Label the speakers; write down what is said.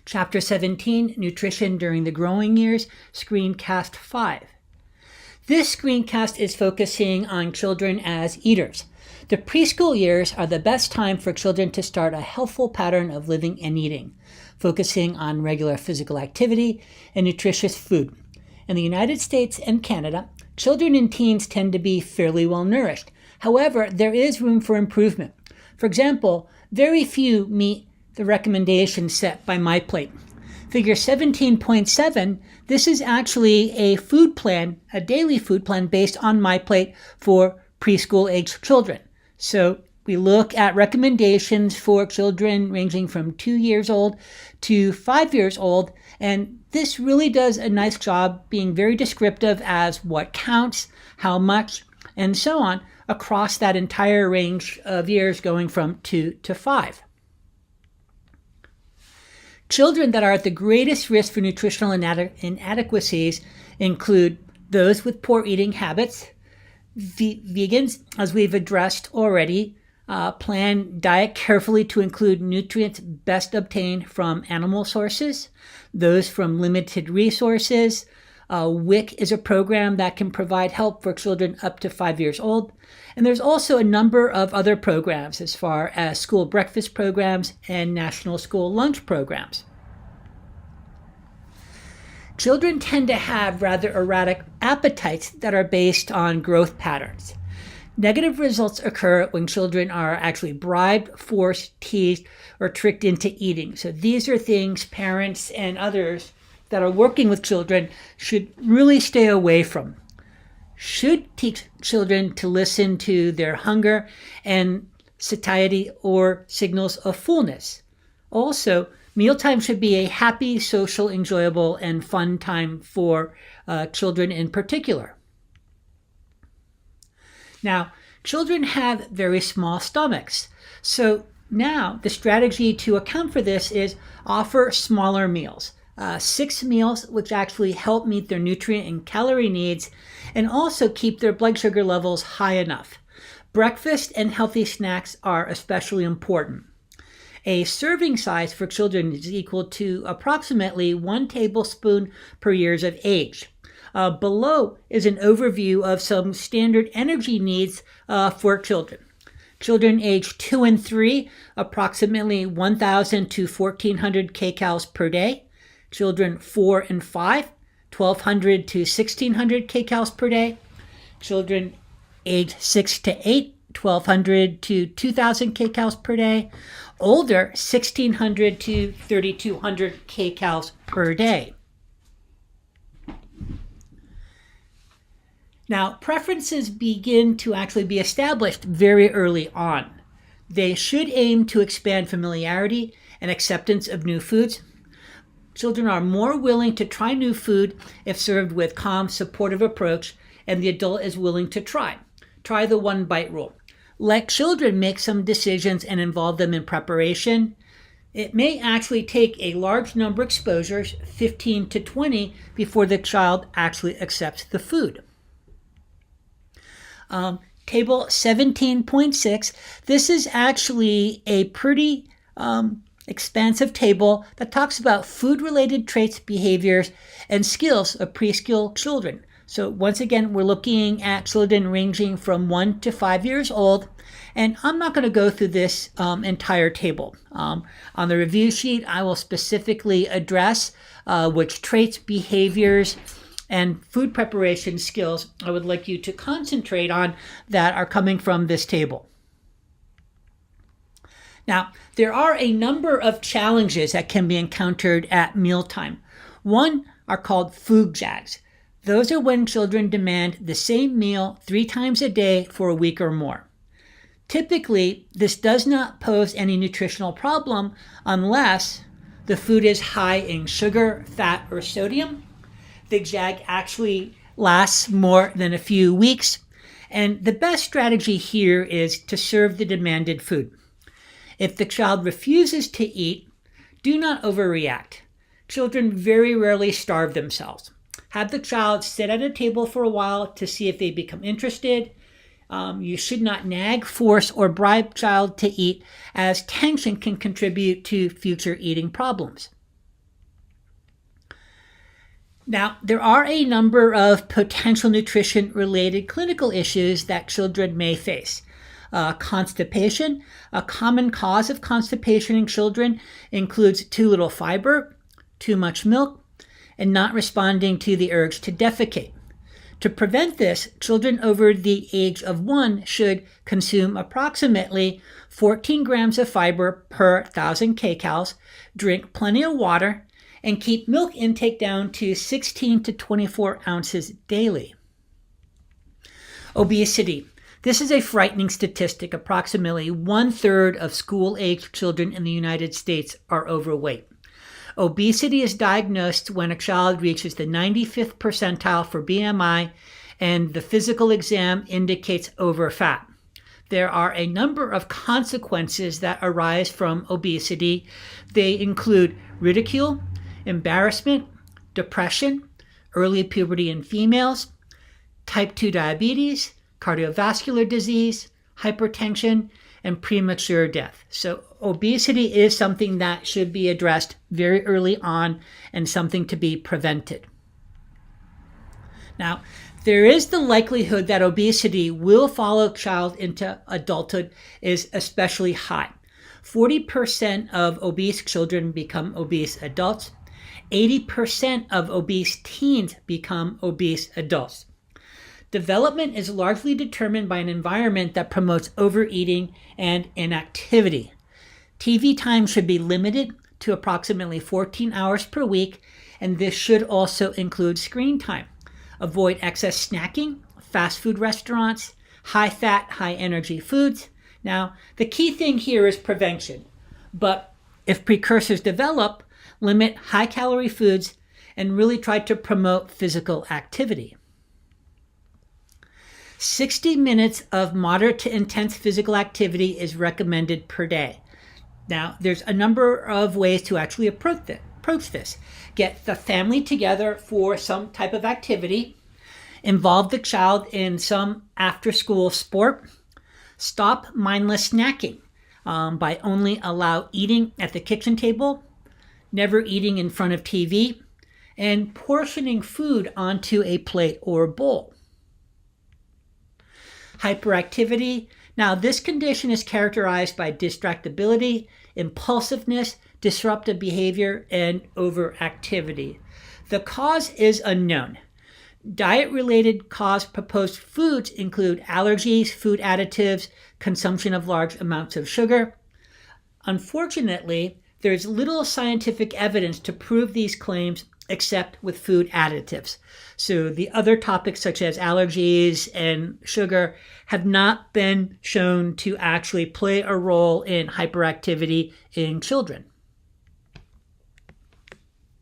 Speaker 1: Chapter 17, Nutrition During the Growing Years, Screencast 5. This screencast is focusing on children as eaters. The preschool years are the best time for children to start a healthful pattern of living and eating, focusing on regular physical activity and nutritious food. In the United States and Canada, children and teens tend to be fairly well nourished. However, there is room for improvement. For example, very few meet the recommendations set by MyPlate. Figure 17.7, this is actually a food plan, a daily food plan based on MyPlate for preschool-aged children. So we look at recommendations for children ranging from 2 years old to 5 years old, and this really does a nice job being very descriptive as what counts, how much, and so on across that entire range of years going from 2 to 5. Children that are at the greatest risk for nutritional inadequacies include those with poor eating habits, vegans, as we've addressed already, plan diet carefully to include nutrients best obtained from animal sources, those from limited resources. WIC is a program that can provide help for children up to 5 years old. And there's also a number of other programs as far as school breakfast programs and national school lunch programs. Children tend to have rather erratic appetites that are based on growth patterns. Negative results occur when children are actually bribed, forced, teased, or tricked into eating. So these are things parents and others that are working with children should really stay away from. Should teach children to listen to their hunger and satiety or signals of fullness. Also, mealtime should be a happy, social, enjoyable, and fun time for children in particular. Now, children have very small stomachs. So now the strategy to account for this is offer smaller meals. 6 meals which actually help meet their nutrient and calorie needs and also keep their blood sugar levels high enough. Breakfast and healthy snacks are especially important. A serving size for children is equal to approximately 1 tablespoon per year of age. Below is an overview of some standard energy needs for children. Children aged 2 and 3, approximately 1,000 to 1,400 kcals per day. Children 4 and 5, 1,200 to 1,600 kcals per day. Children age 6 to 8, 1,200 to 2,000 kcals per day. Older, 1,600 to 3,200 kcals per day. Now, preferences begin to actually be established very early on. They should aim to expand familiarity and acceptance of new foods. Children are more willing to try new food if served with calm, supportive approach, and the adult is willing to try. Try the 1-bite rule. Let children make some decisions and involve them in preparation. It may actually take a large number of exposures, 15 to 20, before the child actually accepts the food. Table 17.6, this is actually a pretty expansive table that talks about food-related traits, behaviors, and skills of preschool children. So once again, we're looking at children ranging from 1 to 5 years old, and I'm not going to go through this entire table. On the review sheet, I will specifically address which traits, behaviors, and food preparation skills I would like you to concentrate on that are coming from this table. Now, there are a number of challenges that can be encountered at mealtime. One are called food jags. Those are when children demand the same meal 3 times a day for a week or more. Typically, this does not pose any nutritional problem unless the food is high in sugar, fat, or sodium. The jag actually lasts more than a few weeks, and the best strategy here is to serve the demanded food. If the child refuses to eat, do not overreact. Children very rarely starve themselves. Have the child sit at a table for a while to see if they become interested. You should not nag, force, or bribe child to eat, as tension can contribute to future eating problems. Now, there are a number of potential nutrition-related clinical issues that children may face. Constipation, a common cause of constipation in children, includes too little fiber, too much milk, and not responding to the urge to defecate. To prevent this, children over the age of 1 should consume approximately 14 grams of fiber per 1,000 kcals, drink plenty of water, and keep milk intake down to 16 to 24 ounces daily. Obesity. This is a frightening statistic. Approximately 1/3 of school-aged children in the United States are overweight. Obesity is diagnosed when a child reaches the 95th percentile for BMI and the physical exam indicates overfat. There are a number of consequences that arise from obesity. They include ridicule, embarrassment, depression, early puberty in females, type 2 diabetes, cardiovascular disease, hypertension, and premature death. So obesity is something that should be addressed very early on and something to be prevented. Now, there is the likelihood that obesity will follow a child into adulthood is especially high. 40% of obese children become obese adults. 80% of obese teens become obese adults. Development is largely determined by an environment that promotes overeating and inactivity. TV time should be limited to approximately 14 hours per week, and this should also include screen time. Avoid excess snacking, fast food restaurants, high-fat, high-energy foods. Now, the key thing here is prevention, but if precursors develop, limit high-calorie foods and really try to promote physical activity. 60 minutes of moderate to intense physical activity is recommended per day. Now, there's a number of ways to actually approach this. Get the family together for some type of activity. Involve the child in some after-school sport. Stop mindless snacking by only allow eating at the kitchen table, never eating in front of TV, and portioning food onto a plate or bowl. Hyperactivity. Now, this condition is characterized by distractibility, impulsiveness, disruptive behavior, and overactivity. The cause is unknown. Diet-related cause proposed foods include allergies, food additives, consumption of large amounts of sugar. Unfortunately, there's little scientific evidence to prove these claims except with food additives. So the other topics such as allergies and sugar have not been shown to actually play a role in hyperactivity in children.